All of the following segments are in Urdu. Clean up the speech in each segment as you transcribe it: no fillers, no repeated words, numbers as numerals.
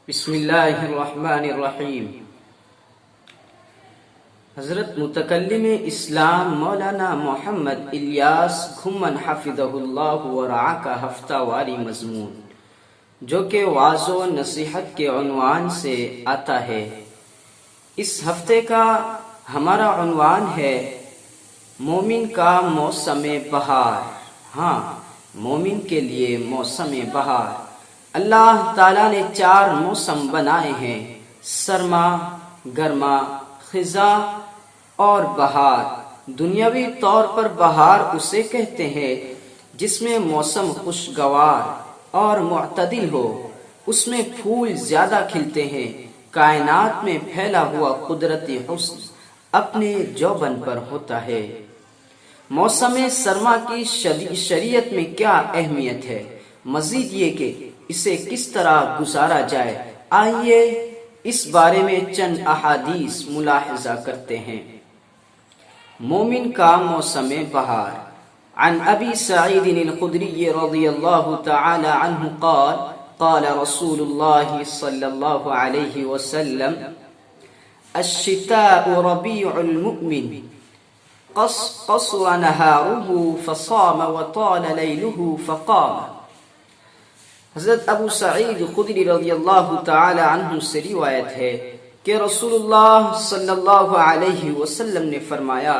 بسم اللہ الرحمن الرحیم۔ حضرت متکلم اسلام مولانا محمد الیاس گھمن حفظہ اللہ ورعا کا ہفتہ واری مضمون جو کہ وعظ و نصیحت کے عنوان سے آتا ہے۔ اس ہفتے کا ہمارا عنوان ہے مومن کا موسم بہار۔ ہاں، مومن کے لیے موسم بہار۔ اللہ تعالیٰ نے 4 موسم بنائے ہیں: سرما، گرما، خزاں اور بہار۔ دنیاوی طور پر بہار اسے کہتے ہیں جس میں موسم خوشگوار اور معتدل ہو، اس میں پھول زیادہ کھلتے ہیں، کائنات میں پھیلا ہوا قدرتی حسن اپنے جوبن پر ہوتا ہے۔ موسم سرما کی شریعت میں کیا اہمیت ہے، مزید یہ کہ اسے کس طرح گزارا جائے، آئیے اس بارے میں چند احادیث ملاحظہ کرتے ہیں۔ مومن کا موسم بہار۔ عن ابی سعید الخدری رضی اللہ تعالی عنہ قال قال رسول اللہ صلی اللہ علیہ وسلم الشتاء ربیع المؤمن قصر نهاره فصام وطال لیله فقام۔ حضرت ابو سعید خدری رضی اللہ تعالی عنہ سے روایت ہے کہ رسول اللہ صلی اللہ علیہ وسلم نے فرمایا،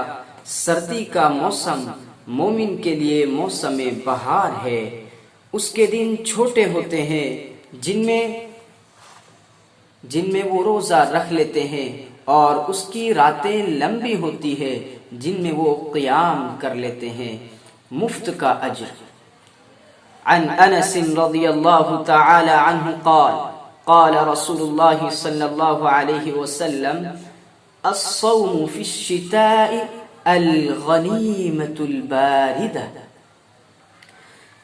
سردی کا موسم مومن کے لیے موسم بہار ہے۔ اس کے دن چھوٹے ہوتے ہیں جن میں وہ روزہ رکھ لیتے ہیں، اور اس کی راتیں لمبی ہوتی ہے جن میں وہ قیام کر لیتے ہیں۔ مفت کا اجر۔ عن انس رضی اللہ تعالی عنہ قال قال رسول اللہ صلی اللہ علیہ وسلم الصوم فی الشتاء الغنیمۃ الباردہ۔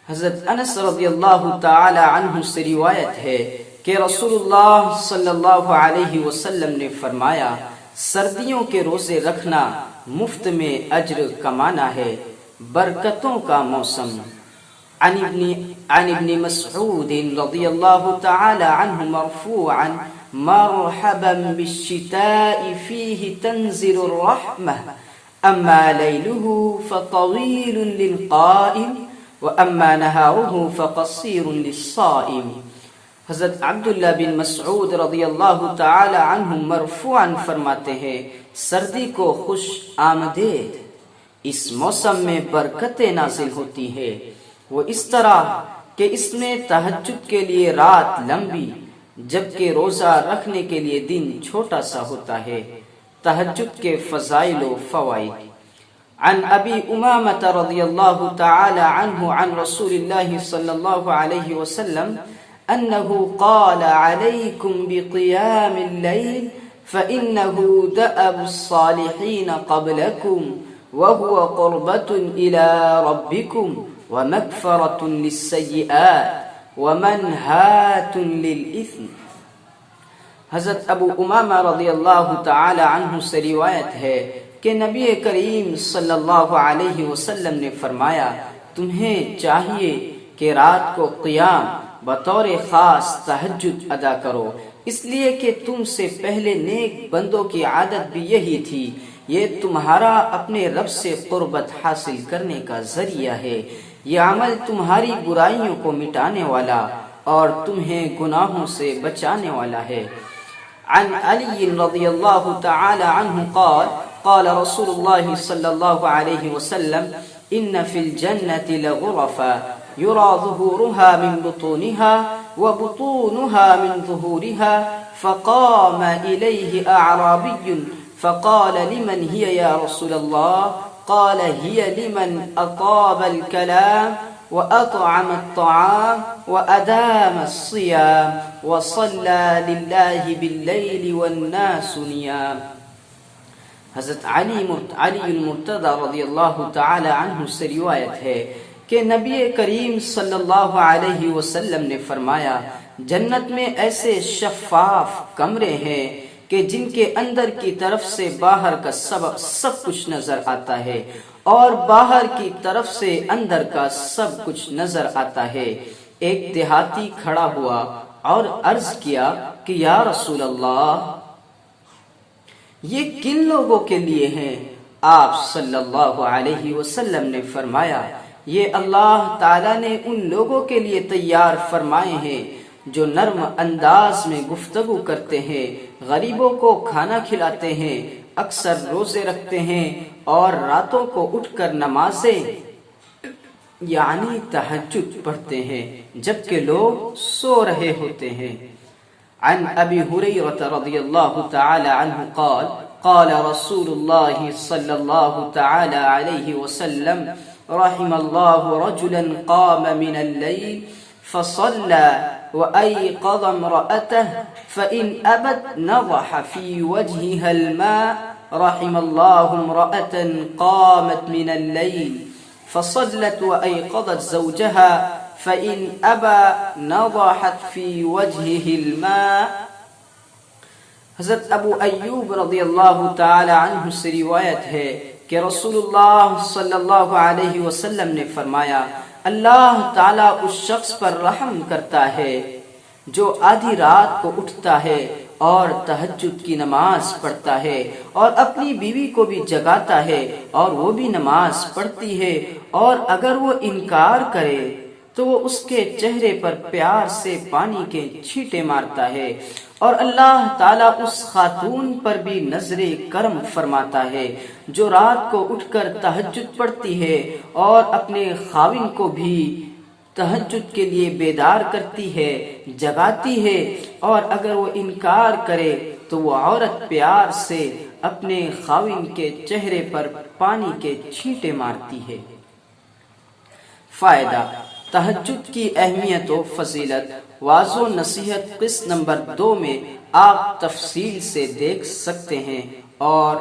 حضرت انس رضی اللہ تعالی عنہ سے روایت ہے کہ رسول اللہ صلی اللہ علیہ وسلم نے فرمایا، سردیوں کے روزے رکھنا مفت میں اجر کمانا ہے، برکتوں کا موسم۔ عن ابن مسعود رضی اللہ تعالی عنہ مرفوعا مرحبا بالشتاء فيه تنزل الرحمة اما ليله فطويل للقائم واما نهاره فقصير للصائم۔ حضرت عبداللہ بن مسعود رضی اللہ تعالی عنہ مرفوعا فرماتے ہیں، سردی کو خوش آمدید، اس موسم میں برکتیں نازل ہوتی ہیں، وہ اس طرح کہ اس میں تہجد کے لیے رات لمبی جبکہ روزہ رکھنے کے لیے دن چھوٹا سا ہوتا ہے۔ تہجد کے فضائل و فوائد۔ عن ابی امامۃ رضی اللہ تعالی عنہ عن رسول اللہ صلی اللہ علیہ وسلم انه قال عليكم بقيام الليل فإنه دأب الصالحين قبلكم وهو قربة إلى ربكم ومغفرة للسيئات ومنهاة للإثم۔ حضرت ابو امامہ رضی اللہ تعالی عنہ سے روایت ہے کہ نبی کریم صلی اللہ علیہ وسلم نے فرمایا، تمہیں چاہیے کہ رات کو قیام بطور خاص تہجد ادا کرو، اس لیے کہ تم سے پہلے نیک بندوں کی عادت بھی یہی تھی۔ یہ تمہارا اپنے رب سے قربت حاصل کرنے کا ذریعہ ہے، یہ عمل تمہاری برائیوں کو مٹانے والا اور تمہیں گناہوں سے بچانے والا ہے۔ عن علی رضی اللہ تعالی عنہ قال قال رسول اللہ صلی اللہ علیہ وسلم ان فی الجنة لغرفا يرى ظهورها من بطونها وبطونها من ظهورها فقام إليه أعرابي فقال لمن هي يا رسول الله؟ قال هي لمن أطاب الكلام وأطعم الطعام وأدام الصيام وصلى لله بالليل والناس نيام۔ حضرت علی المرتضی رضی اللہ تعالی عنہ سے روایت ہے کہ نبی کریم صلی اللہ علیہ وسلم نے فرمایا، جنت میں ایسے شفاف کمرے ہیں کہ جن کے اندر کی طرف سے باہر کا سب کچھ نظر آتا ہے اور باہر کی طرف سے اندر کا سب کچھ نظر آتا ہے۔ ایک دیہاتی کھڑا ہوا اور عرض کیا کہ یا رسول اللہ یہ کن لوگوں کے لیے ہیں؟ آپ صلی اللہ علیہ وسلم نے فرمایا یہ اللہ تعالیٰ نے ان لوگوں کے لیے تیار فرمائے ہیں جو نرم انداز میں گفتگو کرتے ہیں، غریبوں کو کھانا کھلاتے ہیں، اکثر روزے رکھتے ہیں اور راتوں کو اٹھ کر نمازیں یعنی تہجد پڑھتے ہیں جبکہ لوگ سو رہے ہوتے ہیں۔ عن ابی ہریرہ رضی اللہ تعالی عنہ قال قال رسول اللہ صلی اللہ تعالی علیہ وسلم رحم اللہ رجلا قام من اللیل فصلى وأيقظ امرأته فإن أبت نضح في وجهها الماء رحم الله امرأة قامت من الليل فصلت وأيقظت زوجها فإن أبى نضحت في وجهه الماء۔ حضرت ابو ایوب رضی اللہ تعالی عنہ سے روایت ہے کہ رسول اللہ صلی اللہ علیہ وسلم نے فرمایا اللہ تعالیٰ اس شخص پر رحم کرتا ہے جو آدھی رات کو اٹھتا ہے اور تہجد کی نماز پڑھتا ہے اور اپنی بیوی کو بھی جگاتا ہے اور وہ بھی نماز پڑھتی ہے، اور اگر وہ انکار کرے تو وہ اس کے چہرے پر پیار سے پانی کے چھینٹے مارتا ہے، اور اللہ تعالیٰ اس خاتون پر بھی نظر کرم فرماتا ہے جو رات کو اٹھ کر تہجد پڑھتی ہے اور اپنے خاوند کو بھی تہجد کے لیے بیدار کرتی ہے، جگاتی ہے، اور اگر وہ انکار کرے تو وہ عورت پیار سے اپنے خاوند کے چہرے پر پانی کے چھینٹے مارتی ہے۔ فائدہ: تہجد کی اہمیت و فضیلت واضح و نصیحت قسط نمبر 2 میں آپ تفصیل سے دیکھ سکتے ہیں اور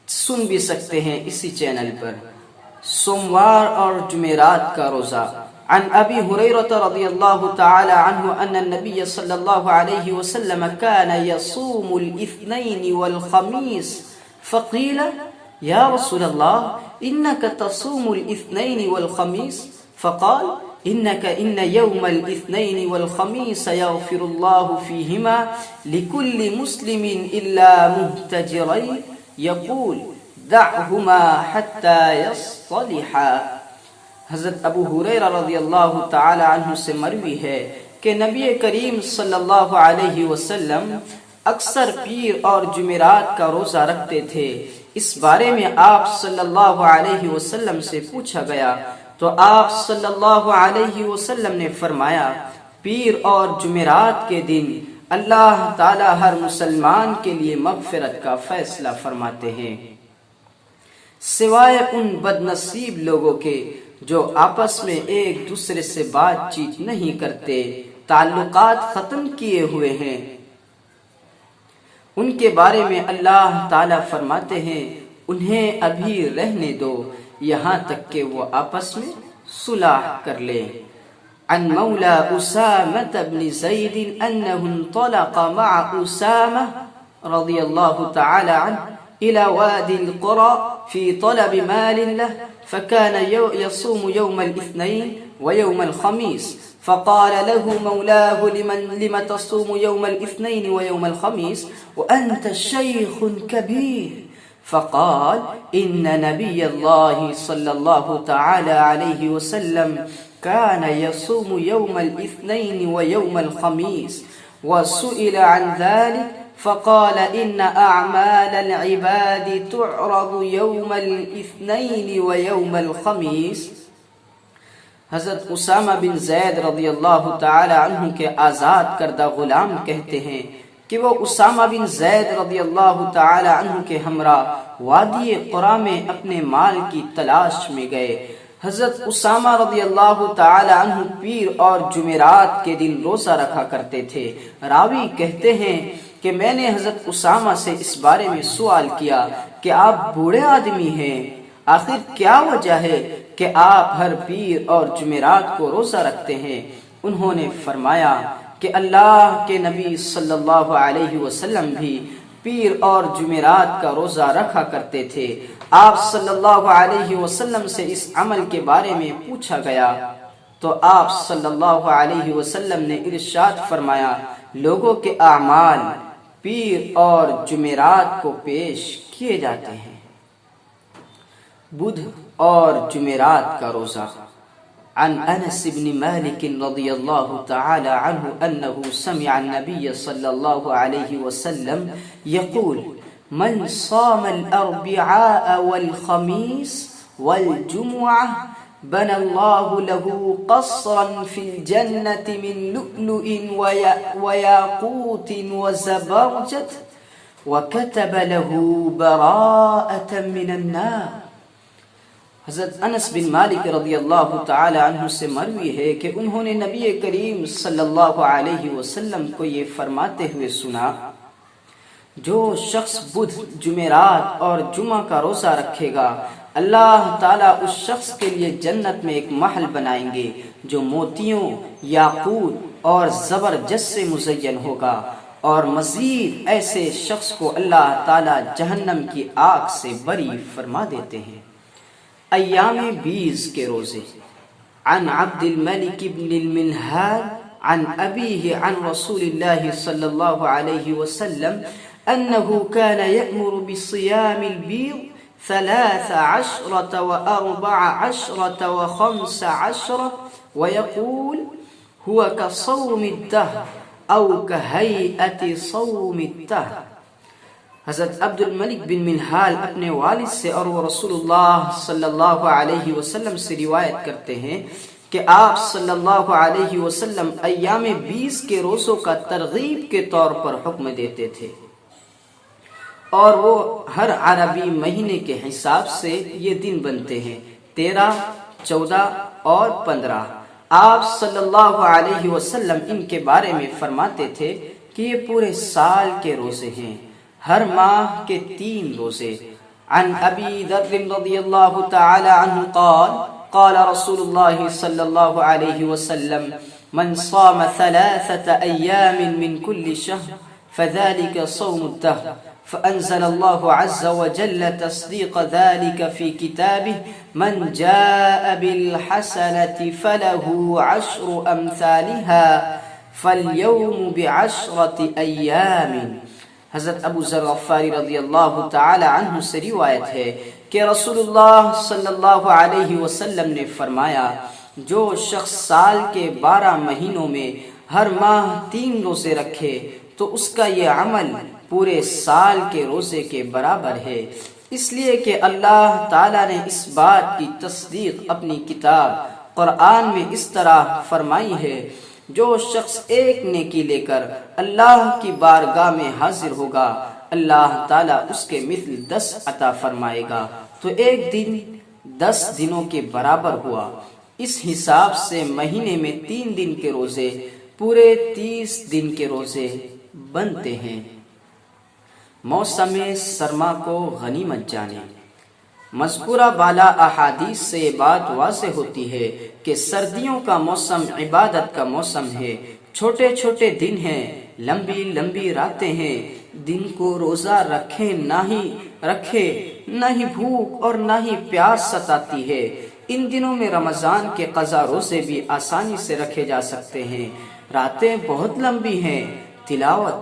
سن بھی سکتے ہیں اسی چینل پر۔ سوموار اور جمعرات کا روزہ۔ عن ابی ہریرہ رضی اللہ تعالی عنہ ان النبی صلی اللہ علیہ وسلم كان يصوم الاثنين والخميس فقیل یا رسول اللہ انك تصوم الاثنين والخميس فقال إن يوم الاثنين والخميس يغفر الله فيهما لكل مسلم إلا مهتجرين يقول دعهما حتى يصطلحا۔ حضرت ابو ہریرہ رضی اللہ تعالی عنہ سے مروی ہے کہ نبی کریم صلی اللہ علیہ وسلم اکثر پیر اور جمعرات کا روزہ رکھتے تھے۔ اس بارے میں آپ صلی اللہ علیہ وسلم سے پوچھا گیا تو آپ صلی اللہ علیہ وسلم نے فرمایا پیر اور جمعرات کے دن اللہ تعالی ہر مسلمان کے لیے مغفرت کا فیصلہ فرماتے ہیں، سوائے ان بد نصیب لوگوں کے جو آپس میں ایک دوسرے سے بات چیت نہیں کرتے، تعلقات ختم کیے ہوئے ہیں۔ ان کے بارے میں اللہ تعالیٰ فرماتے ہیں انہیں ابھی رہنے دو یہاں تک کہ وہ آپس میں صلح کر لیں۔ عن مولا اسامة بن زید انه انطلق مع اسامة رضی اللہ تعالی عنہ الى وادي القرى في طلب مال له فكان يصوم يوم الاثنين ويوم الخميس فقال له مولاه لم تصوم يوم الاثنين ويوم الخميس وأنت شيخ كبير فقال إن نبي الله صلى الله تعالى عليه وسلم كان يصوم يوم الاثنين ويوم الخميس وسئل عن ذلك فقال إن أعمال العباد تعرض يوم الاثنين ويوم الخميس۔ حضرت اسامہ بن زید رضی اللہ تعالی عنہ کے آزاد کردہ غلام کہتے ہیں کہ وہ اسامہ بن زید رضی اللہ تعالی عنہ کے ہمراہ وادی قرا میں اپنے مال کی تلاش میں گئے۔ حضرت اسامہ رضی اللہ تعالی عنہ پیر اور جمعرات کے دن روزہ رکھا کرتے تھے۔ راوی کہتے ہیں کہ میں نے حضرت اسامہ سے اس بارے میں سوال کیا کہ آپ بوڑھے آدمی ہیں، آخر کیا وجہ ہے کہ آپ ہر پیر اور جمعرات کو روزہ رکھتے ہیں؟ انہوں نے فرمایا کہ اللہ کے نبی صلی اللہ علیہ وسلم بھی پیر اور جمعرات کا روزہ رکھا کرتے تھے۔ آپ صلی اللہ علیہ وسلم سے اس عمل کے بارے میں پوچھا گیا تو آپ صلی اللہ علیہ وسلم نے ارشاد فرمایا لوگوں کے اعمال پیر اور جمعرات کو پیش کیے جاتے ہیں۔ بدھ اور جمعرات کا روزہ۔ عن انس بن مالک رضی اللہ تعالی عنہ انه سمع النبي صلى الله عليه وسلم يقول من صام الاربعاء والخميس والجمعة بنى الله له قصرا في الجنة من لؤلؤ وياقوت وزبرجد وكتب له براءة من النار۔ حضرت انس بن مالک رضی اللہ تعالی عنہ سے مروی ہے کہ انہوں نے نبی کریم صلی اللہ علیہ وسلم کو یہ فرماتے ہوئے سنا، جو شخص بدھ، جمعرات اور جمعہ کا روزہ رکھے گا، اللہ تعالیٰ اس شخص کے لیے جنت میں ایک محل بنائیں گے جو موتیوں، یاقوت اور زبرجد سے مزین ہوگا، اور مزید ایسے شخص کو اللہ تعالیٰ جہنم کی آگ سے بری فرما دیتے ہیں۔ ایام 20 کے روزے۔ عن عبد الملک بن المنہال عن ابیہ عن رسول اللہ صلی اللہ علیہ وسلم انه كان يأمر بصيام البيض 13 و14 و15 ويقول هو كصوم الدهر او كهيئة صوم الدهر۔ حضرت عبد الملک بن منہال اپنے والد سے اور وہ رسول اللہ صلی اللہ علیہ وسلم سے روایت کرتے ہیں کہ آپ صلی اللہ علیہ وسلم ایام 20 کے روزوں کا ترغیب کے طور پر حکم دیتے تھے، اور وہ ہر عربی مہینے کے حساب سے یہ دن بنتے ہیں، 13، 14 اور 15۔ آپ صلی اللہ علیہ وسلم ان کے بارے میں فرماتے تھے کہ یہ پورے سال کے روزے ہیں، ہر ماہ کے 3 روزے۔ عن ابی ذر رضی اللہ تعالی عنہ قال قال رسول اللہ صلی اللہ علیہ وسلم من صام 3 ایام من كل شهر فذلك صوم الدهر، فأنزل الله عز وجل تصديق ذلك في كتابه من جاء بالحسنة فله 10 أمثالها فاليوم ب10 أيام۔ حضرت ابو ذر غفاری رضی اللہ تعالی عنہ سے روایت ہے کہ رسول اللہ صلی اللہ علیہ وسلم نے فرمایا، جو شخص سال کے 12 مہینوں میں ہر ماہ 3 روزے رکھے تو اس کا یہ عمل پورے سال کے روزے کے برابر ہے، اس لیے کہ اللہ تعالیٰ نے اس بات کی تصدیق اپنی کتاب قرآن میں اس طرح فرمائی ہے، جو شخص ایک نیکی لے کر اللہ کی بارگاہ میں حاضر ہوگا، اللہ تعالیٰ اس کے مثل 10 عطا فرمائے گا، تو ایک دن 10 دنوں کے برابر ہوا۔ اس حساب سے مہینے میں 3 دن کے روزے پورے 30 دن کے روزے بنتے ہیں۔ موسم سرما کو غنیمت جانے۔ مذکورہ بالا احادیث سے یہ بات واضح ہوتی ہے کہ سردیوں کا موسم عبادت کا موسم ہے، چھوٹے چھوٹے دن ہیں، لمبی لمبی راتیں ہیں، دن کو روزہ رکھے نہ ہی بھوک اور نہ ہی پیاس ستاتی ہے۔ ان دنوں میں رمضان کے قضا روزے بھی آسانی سے رکھے جا سکتے ہیں، راتیں بہت لمبی ہیں، تلاوت،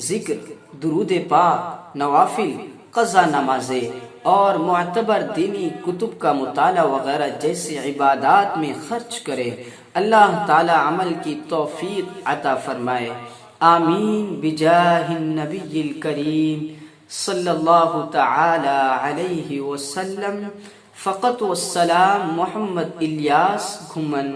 ذکر، درود پاک، نوافل، قضا نمازیں اور معتبر دینی کتب کا مطالعہ وغیرہ جیسی عبادات میں خرچ کرے۔ اللہ تعالی عمل کی توفیق عطا فرمائے، آمین بجاہ النبی الکریم صلی اللہ تعالی علیہ وسلم۔ فقط والسلام، محمد الیاس گھمن۔